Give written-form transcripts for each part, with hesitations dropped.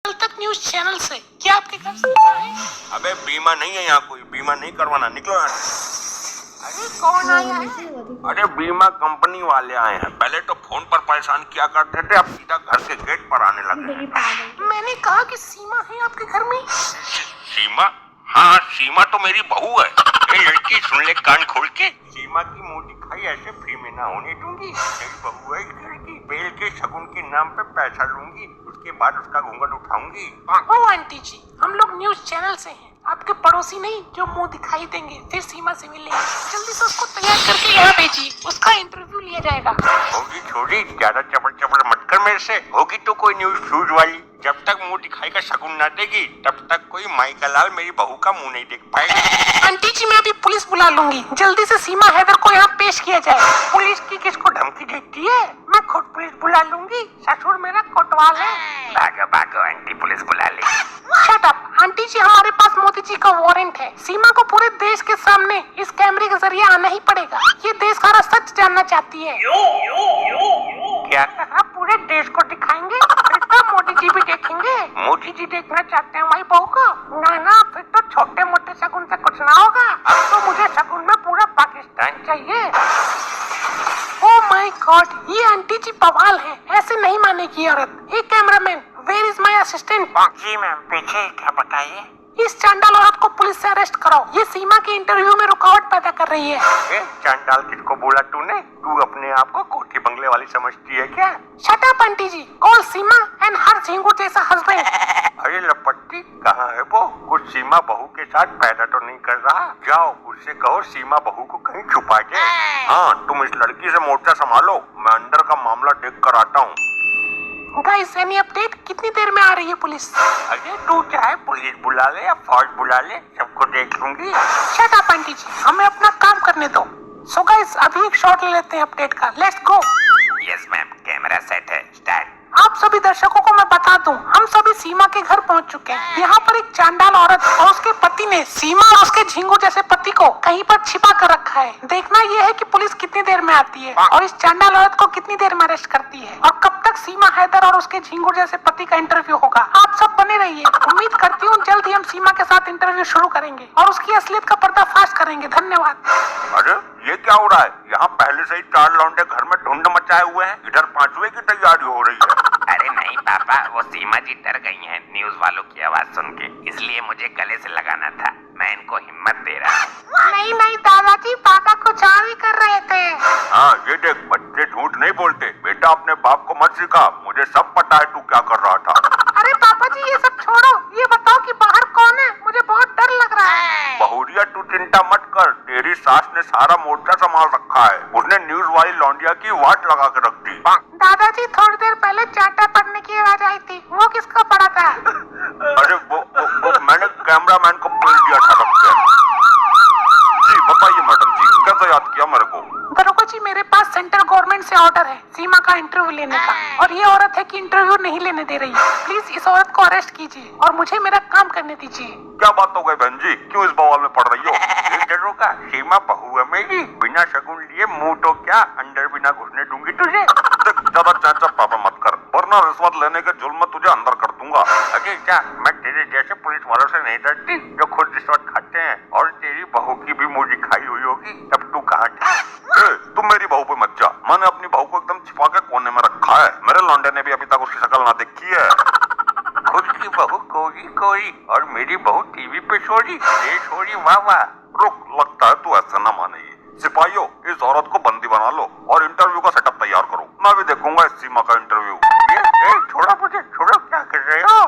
कल तक news channel से क्या आपके घर से बीमा है? अबे बीमा नहीं है यहाँ, कोई बीमा नहीं करवाना, निकलो यहाँ से। अरे कौन आया है? अरे बीमा कंपनी वाले आए हैं। पहले तो फोन पर परेशान किया करते थे, अब सीधा घर के गेट पर आने लगे। मैंने कहा कि सीमा है आपके घर में। सीमा? हाँ, सीमा तो मेरी बहू है। ये लड़की सुन ले कान खोल के, सीमा की मुंह दिखाई ऐसे फ्री में ना होने दूंगी। मेरी बहू है घर की, बेल के शगुन के नाम पे पैसा लूंगी, उसके बाद उसका घूंघट उठाऊंगी। ओ आंटी जी, हम लोग न्यूज चैनल से हैं, आपके पड़ोसी नहीं जो मुंह दिखाई देंगे, फिर सीमा से मिलेंगे। जल्दी से उसको तैयार करके यहाँ भेजिए, उसका इंटरव्यू लिया जाएगा। होगी छोड़ी, ज्यादा चबड़ चबड़ मत कर मेरे से। होगी तो कोई न्यूज फ्यूज वाली। जब तक मुंह दिखाई का शगुन ना देगी तब तक कोई माइका लाल मेरी बहू का मुंह नहीं देख पाएगी। आंटी जी, मैं अभी पुलिस बुला लूंगी, जल्दी से सीमा हैदर को यहाँ पेश किया जाए। पुलिस की किसको धमकी देती है? मैं खुद पुलिस बुला लूंगी, ससुर मेरा कोतवाल है। भागो भागो, आंटी पुलिस बुला ले। शट अप आंटी जी, हमारे पास मोदी जी का वारंट है। सीमा को पूरे देश के सामने इस कैमरे के जरिए आना ही पड़ेगा। ये देश सारा सच जानना चाहती है। क्या? आप पूरे देश को दिखाएंगे, फिर तो मोदी जी भी देखेंगे। मोदी जी देखना चाहते हैं हमारी बहू को? ना, फिर तो छोटे मोटे शगुन से कुछ ना होगा। अब तो मुझे शगुन में पूरा पाकिस्तान चाहिए। ओह माय गॉड, ये आंटी जी बवाल है, ऐसे नहीं मानेगी औरत। ए cameraman, where is my assistant? जी मैम, पीछे क्या बताइए? इस चांडाल औरत को पुलिस से अरेस्ट कराओ, ये सीमा के इंटरव्यू में रुकावट पैदा कर रही है। चांडाल किसको बोला तूने? तू अपने आप को कोठी बंगले वाली समझती है क्या? Shut up aunty ji, call Seema and her झिंगुर जैसा हस्बैंड। अरे लपट्टी, कहाँ है वो? कुछ सीमा बहू के साथ पैदा तो नहीं कर रहा? जाओ उससे कहो सीमा बहू को कहीं छुपा दे। हाँ, तुम इस लड़की से मोर्चा संभालो, मैं अंदर का मामला देख कर आता हूँ। Guys, any update? कितनी देर में आ रही है पुलिस? अरे तू चाहे पुलिस बुला ले या फौज बुला ले, सबको देख लूंगी। शट अप आंटी जी, हमें अपना काम करने दो। सो गाइस, अभी एक शॉट ले लेते हैं अपडेट का। Let's go. Yes ma'am, camera set है, स्टार्ट। आप सभी दर्शकों को मैं बता दूं, हम सभी सीमा के घर पहुंच चुके हैं। यहाँ पर एक चांडाल औरत और उसके पति ने सीमा और उसके झिंगुर जैसे पति को कहीं पर छिपा कर रखा है। देखना यह है कि पुलिस कितनी देर में आती है और इस चांडाल औरत को कितनी देर में अरेस्ट करती है, और कब तक सीमा हैदर और उसके झिंगुर जैसे पति का इंटरव्यू होगा। आप सब बने रहिए, उम्मीद करती हूँ जल्द ही हम सीमा के साथ इंटरव्यू शुरू करेंगे और उसकी असलियत का पर्दाफाश करेंगे। धन्यवाद। अरे ये क्या हो रहा है? यहाँ पहले से ही 4 लौंडे घर में ढूंढ मचाए हुए हैं, इधर 5वें की तैयारी हो रही है। अरे नहीं पापा, वो सीमा जी डर गई हैं न्यूज वालों की आवाज सुन के, इसलिए मुझे गले से लगाना था। मैं इनको हिम्मत दे रहा हूँ। नहीं दादाजी, पापा कुछ और ही कर रहे थे। हाँ ये देख, बच्चे झूठ नहीं बोलते। बेटा अपने बाप को मत सिखा, मुझे सब पता है तू क्या कर रहा था। अरे पापा जी, ये सब छोड़ो, ये बताओ कि बाहर कौन है? मुझे बहुत डर लग रहा है। बहुरिया तू चिंता मत कर, तेरी सास ने सारा मोर्चा संभाल रखा है। उसने न्यूज वाली लौंडिया की वाट लगा के रख दी। दादाजी, थोड़ी देर पहले चाटा पड़ने की आवाज आई थी, वो किसका पड़ा था? अरे वो मैंने कैमरामैन को बोल दिया था रख के। जी बताइए मैडम जी, कैसे याद किया मेरे को? दरोगा जी, मेरे पास सेंट्रल गवर्नमेंट से ऑर्डर है सीमा का इंटरव्यू लेने का, और ये औरत है कि इंटरव्यू नहीं लेने दे रही है। प्लीज इस औरत को अरेस्ट कीजिए और मुझे मेरा काम करने दीजिए। क्या बात हो गई बहन जी, क्यों इस बवाल में पड़ रही हो? दरोगा, सीमा बहू है मेरी, बिना शगुन लिए मुंह तो क्या अंदर बिना घुसने दूंगी तुझे। ज्यादा चाचा पापा मत कर, वरना रिश्वत लेने के जुल्म में तुझे अंदर कर दूंगा। अरे क्या, मैं तेरे जैसे पुलिस वालों से नहीं डरती जो खुद रिश्वत खाते हैं। और तेरी बहू की भी मुंह दिखाई हुई होगी, तब तू कहाँ था? तुम मेरी बहू पे मत जा, मैंने अपनी बहू को एकदम छिपा के कोने में रखा है। मेरे लौंडे ने भी अभी तक उसकी शक्ल ना देखी है। खुद की बहू कोई कोई और मेरी बहू टीवी पे छोड़ी, वाह वाह। रुक, लगता है तू ऐसा ना मानेगी। सिपाहियों, इस औरत को बंदी बना लो और इंटरव्यू का सेटअप तैयार करो। मैं भी देखूंगा इस सीमा का इंटरव्यू। छोड़ा मुझे, छोड़ो, क्या कर रहे हो?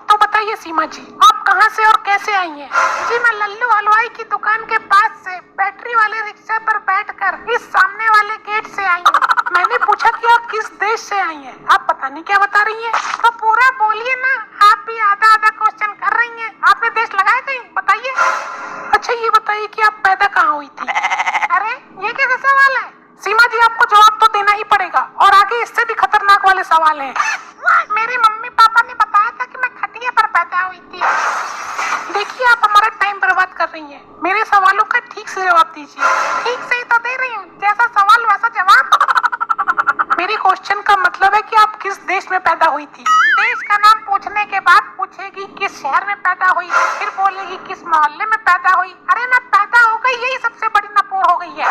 तो बताइए सीमा जी, आप कहाँ से और कैसे आई हैं? जी, मैं लल्लू हलवाई की दुकान के पास से बैटरी वाले रिक्शा पर बैठकर इस सामने वाले गेट से आई हूँ। मैंने पूछा कि आप किस देश से आई हैं, आप पता नहीं क्या बता रही हैं। तो पूरा बोलिए ना, आप भी आधा आधा क्वेश्चन कर रही हैं। आपने देश लगाया कहीं, बताइए। अच्छा ये बताइए कि आप पैदा कहाँ हुई थी? अरे ये कैसा सवाल है? सीमा जी, आपको जवाब तो देना ही पड़ेगा, और आगे इससे भी खतरनाक वाले सवाल हैं। मेरे मम्मी पापा ने बताया था कि मैं खटिया पर पैदा हुई थी। देखिए, आप हमारा टाइम बर्बाद कर रही हैं। मेरे सवालों का ठीक से जवाब दीजिए। ठीक से ही तो दे रही हूँ, जैसा सवाल वैसा जवाब। मेरे क्वेश्चन का मतलब है कि आप किस देश में पैदा हुई थी। देश का नाम पूछने के बाद पूछेगी किस शहर में पैदा हुई, फिर बोलेगी किस मोहल्ले में पैदा हुई। अरे मैं पैदा हो गई, यही सबसे बड़ी नपोर हो गई है।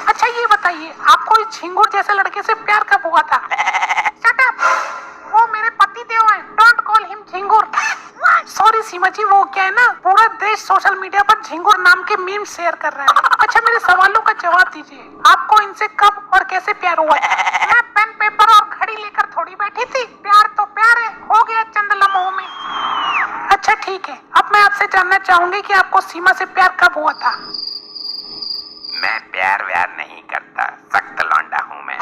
अच्छा ये बताइए, आपको इस झिंगुर जैसे लड़के से प्यार कब हुआ था? Shut up! वो मेरे पति देव हैं, don't call him Jhingur. Sorry सीमा जी, वो क्या है ना, पूरा देश सोशल मीडिया पर झिंगुर नाम के मीम शेयर कर रहा है। अच्छा मेरे सवालों का जवाब दीजिए, आपको इनसे कब और कैसे प्यार हुआ? मैं पेन पेपर और घड़ी लेकर थोड़ी बैठी थी, प्यार तो प्यार है, हो गया चंद लम्हों में। अच्छा ठीक है, अब मैं आपसे जानना चाहूंगी कि आपको सीमा से प्यार कब हुआ था? मैं प्यार व्यार नहीं करता, सख्त लौंडा हूँ मैं।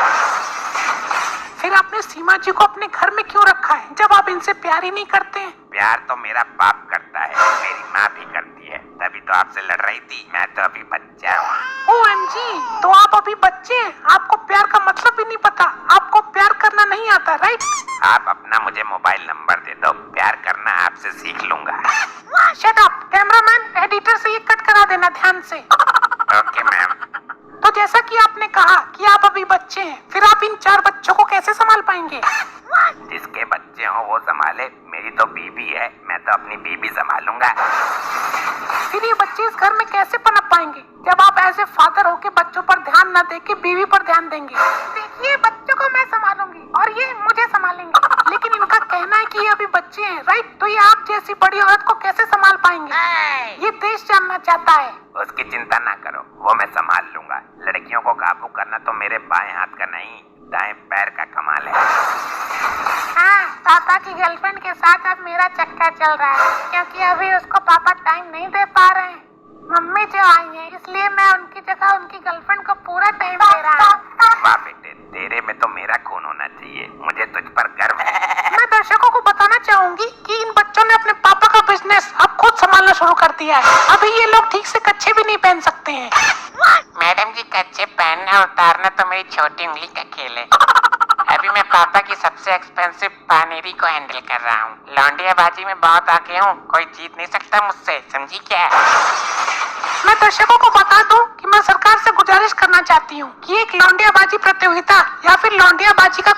फिर आपने सीमा जी को अपने घर में क्यों रखा है जब आप इनसे प्यार ही नहीं करते हैं? प्यार तो मेरा बाप करता है, मेरी माँ भी करती है, तभी तो आपसे लड़ रही थी। मैं तो अभी बच्चा हूँ। OMG, तो आप अभी बच्चे हैं, आपको प्यार का मतलब भी नहीं पता, आपको प्यार करना नहीं आता, राइट? आप अपना मुझे मोबाइल नंबर दे दो, प्यार करना आपसे सीख लूंगा। शट अप, कैमरामैन, एडिटर से ये कट करा देना ध्यान से। Okay ma'am. तो जैसा कि आपने कहा कि आप अभी बच्चे हैं, फिर आप इन 4 बच्चों को कैसे संभाल पाएंगे? जिसके बच्चे हो वो संभाले, मेरी तो बीबी है, मैं तो अपनी बीबी संभालूंगा। फिर ये बच्चे इस घर में कैसे पनप पाएंगे जब आप ऐसे फादर होके बच्चों पर ध्यान न देके बीवी पर ध्यान देंगे? देखिए बच्चों को मैं संभालूंगी और ये मुझे संभालेंगे, लेकिन इनका कहना है कि ये अभी बच्चे हैं, राइट? तो ये आप जैसी बड़ी औरत को कैसे संभाल पाएंगे? ये देश जानना चाहता है। उसकी चिंता ना करो, वो मैं संभाल लूंगा। लड़कियों को काबू करना तो मेरे बाएं हाथ का नहीं, दाएं पैर का कमाल है। हाँ, पापा की गर्लफ्रेंड के साथ अब मेरा चक्कर चल रहा है, क्योंकि अभी उसको पापा टाइम नहीं दे पा रहे हैं। मम्मी जो आई है, इसलिए मैं उनकी जगह उनकी गर्लफ्रेंड को पूरा टाइम दे रहा हूँ। वाह बेटे, तेरे में तो मेरा खून होना चाहिए, मुझे तुझ पर गर्व है। मैं दर्शकों को बताना चाहूंगी कि इन बच्चों ने अपने पापा का बिजनेस अब खुद संभालना शुरू कर दिया है। अभी ये लोग ठीक से कच्छे भी नहीं पहन सकते हैं। मैडम जी, कच्चे पहनना उतारना तो मेरी छोटी उंगली का खेल है। अभी मैं पापा की सबसे एक्सपेंसिव पानेरी को हैंडल कर रहा हूँ। लौंडियाबाजी में बहुत आगे हूँ, कोई जीत नहीं सकता मुझसे, समझी क्या? मैं दर्शकों को बता दूं कि मैं सरकार से गुजारिश करना चाहती हूँ कि एक लौंडियाबाजी प्रतियोगिता या फिर लौंडियाबाजी का